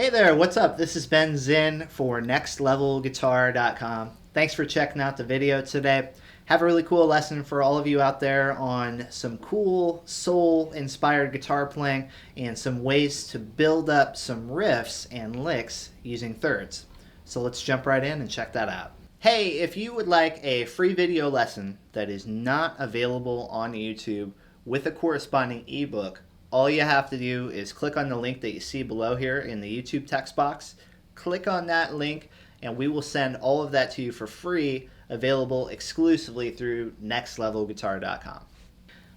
Hey there, what's up? This is Ben Zinn for nextlevelguitar.com. Thanks for checking out the video today. Have a really cool lesson for all of you out there on some cool soul-inspired guitar playing and some ways to build up some riffs and licks using thirds. So let's jump right in and check that out. Hey, if you would like a free video lesson that is not available on YouTube with a corresponding ebook, all you have to do is click on the link that you see below here in the YouTube text box. Click on that link and we will send all of that to you for free, available exclusively through nextlevelguitar.com.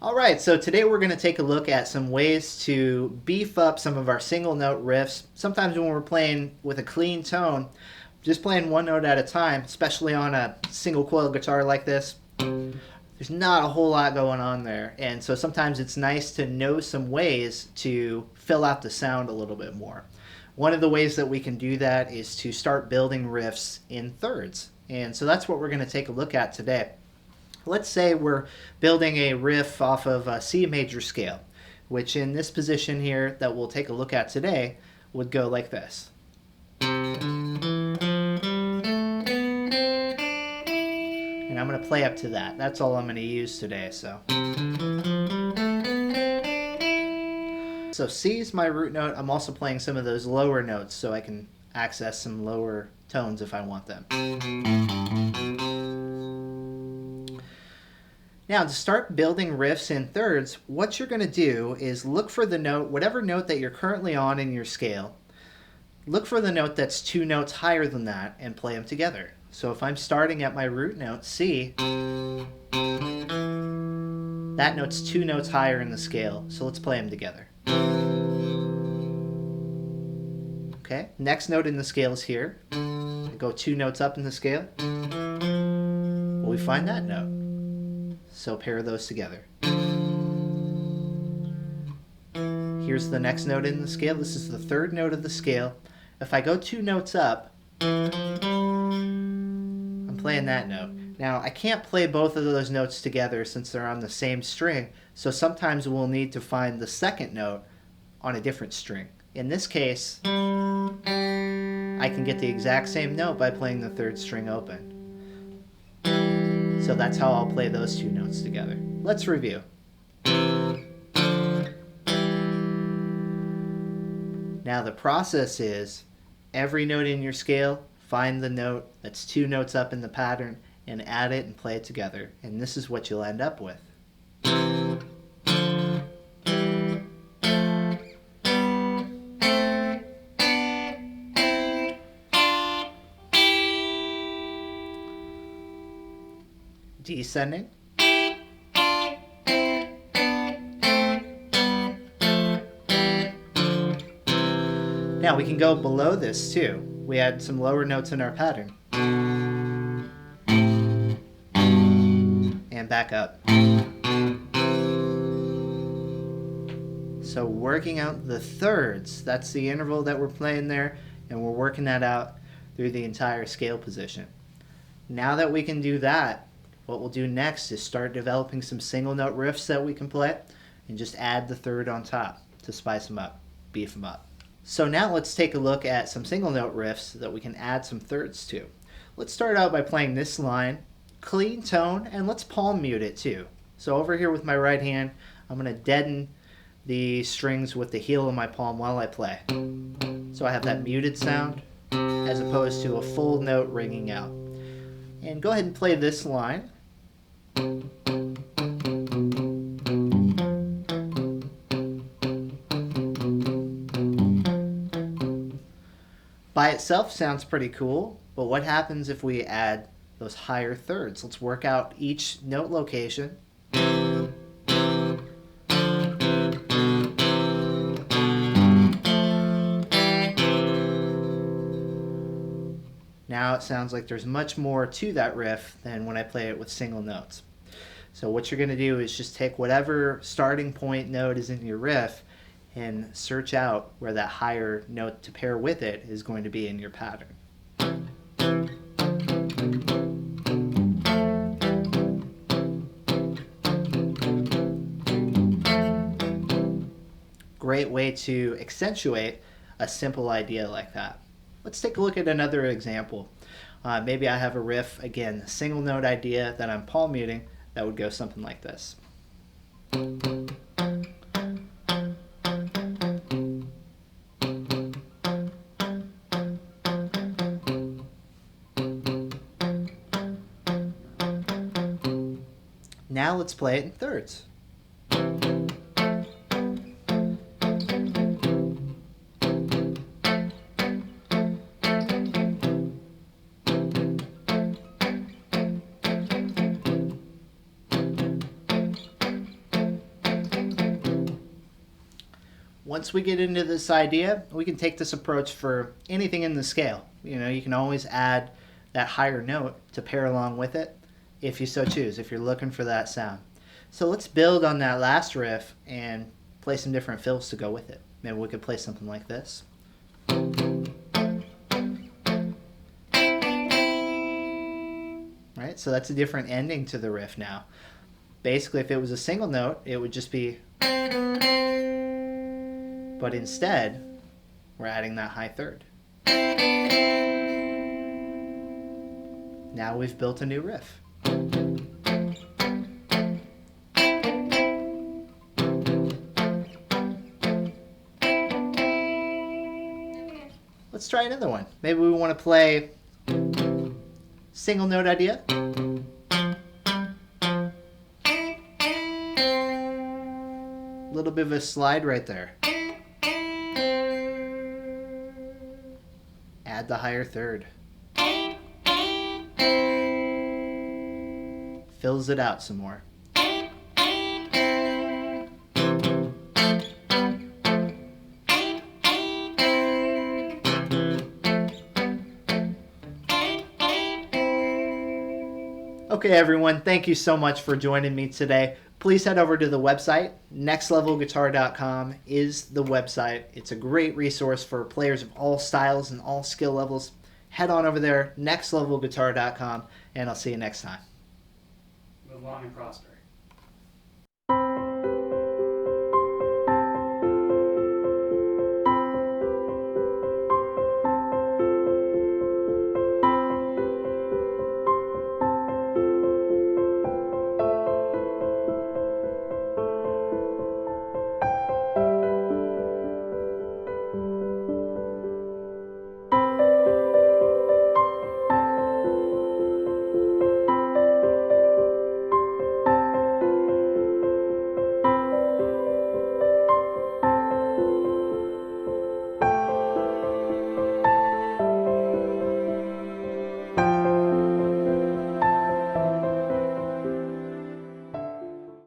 Alright, so today we're going to take a look at some ways to beef up some of our single note riffs. Sometimes when we're playing with a clean tone, just playing one note at a time, especially on a single coil guitar like this, there's not a whole lot going on there, and so sometimes it's nice to know some ways to fill out the sound a little bit more. One of the ways that we can do that is to start building riffs in thirds, and so that's what we're going to take a look at today. Let's say we're building a riff off of a C major scale, which in this position here that we'll take a look at today would go like this. And I'm going to play up to that. That's all I'm going to use today. So C is my root note. I'm also playing some of those lower notes so I can access some lower tones if I want them. Now to start building riffs in thirds, what you're going to do is look for the note, whatever note that you're currently on in your scale, look for the note that's two notes higher than that and play them together. So if I'm starting at my root note, C, that note's two notes higher in the scale, so let's play them together. Okay, next note in the scale is here. I go two notes up in the scale. Well, we find that note. So pair those together. Here's the next note in the scale. This is the third note of the scale. If I go two notes up, playing that note. Now I can't play both of those notes together since they're on the same string, so sometimes we'll need to find the second note on a different string. In this case, I can get the exact same note by playing the third string open. So that's how I'll play those two notes together. Let's review. Now the process is every note in your scale, find the note that's two notes up in the pattern and add it and play it together. And this is what you'll end up with. Descending. Now we can go below this too. We add some lower notes in our pattern. And back up. So working out the thirds, that's the interval that we're playing there, and we're working that out through the entire scale position. Now that we can do that, what we'll do next is start developing some single note riffs that we can play, and just add the third on top to spice them up, beef them up. So now let's take a look at some single note riffs that we can add some thirds to. Let's start out by playing this line, clean tone, and let's palm mute it too. So over here with my right hand, I'm going to deaden the strings with the heel of my palm while I play. So I have that muted sound as opposed to a full note ringing out. And go ahead and play this line. By itself sounds pretty cool, but what happens if we add those higher thirds? Let's work out each note location. Now it sounds like there's much more to that riff than when I play it with single notes. So what you're going to do is just take whatever starting point note is in your riff and search out where that higher note to pair with it is going to be in your pattern. Great way to accentuate a simple idea like that. Let's take a look at another example. Maybe I have a riff, again, a single note idea that I'm palm muting that would go something like this. Now let's play it in thirds. Once we get into this idea, we can take this approach for anything in the scale. You can always add that higher note to pair along with it if you so choose, if you're looking for that sound. So let's build on that last riff and play some different fills to go with it. Maybe we could play something like this. Right, so that's a different ending to the riff now. Basically, if it was a single note, it would just be... But instead, we're adding that high third. Now we've built a new riff. Let's try another one. Maybe we want to play single note idea. A little bit of a slide right there. Add the higher third. Fills it out some more. Okay, everyone, thank you so much for joining me today. Please head over to the website. nextlevelguitar.com is the website. It's a great resource for players of all styles and all skill levels. Head on over there, nextlevelguitar.com, and I'll see you next time. Live long and prosper.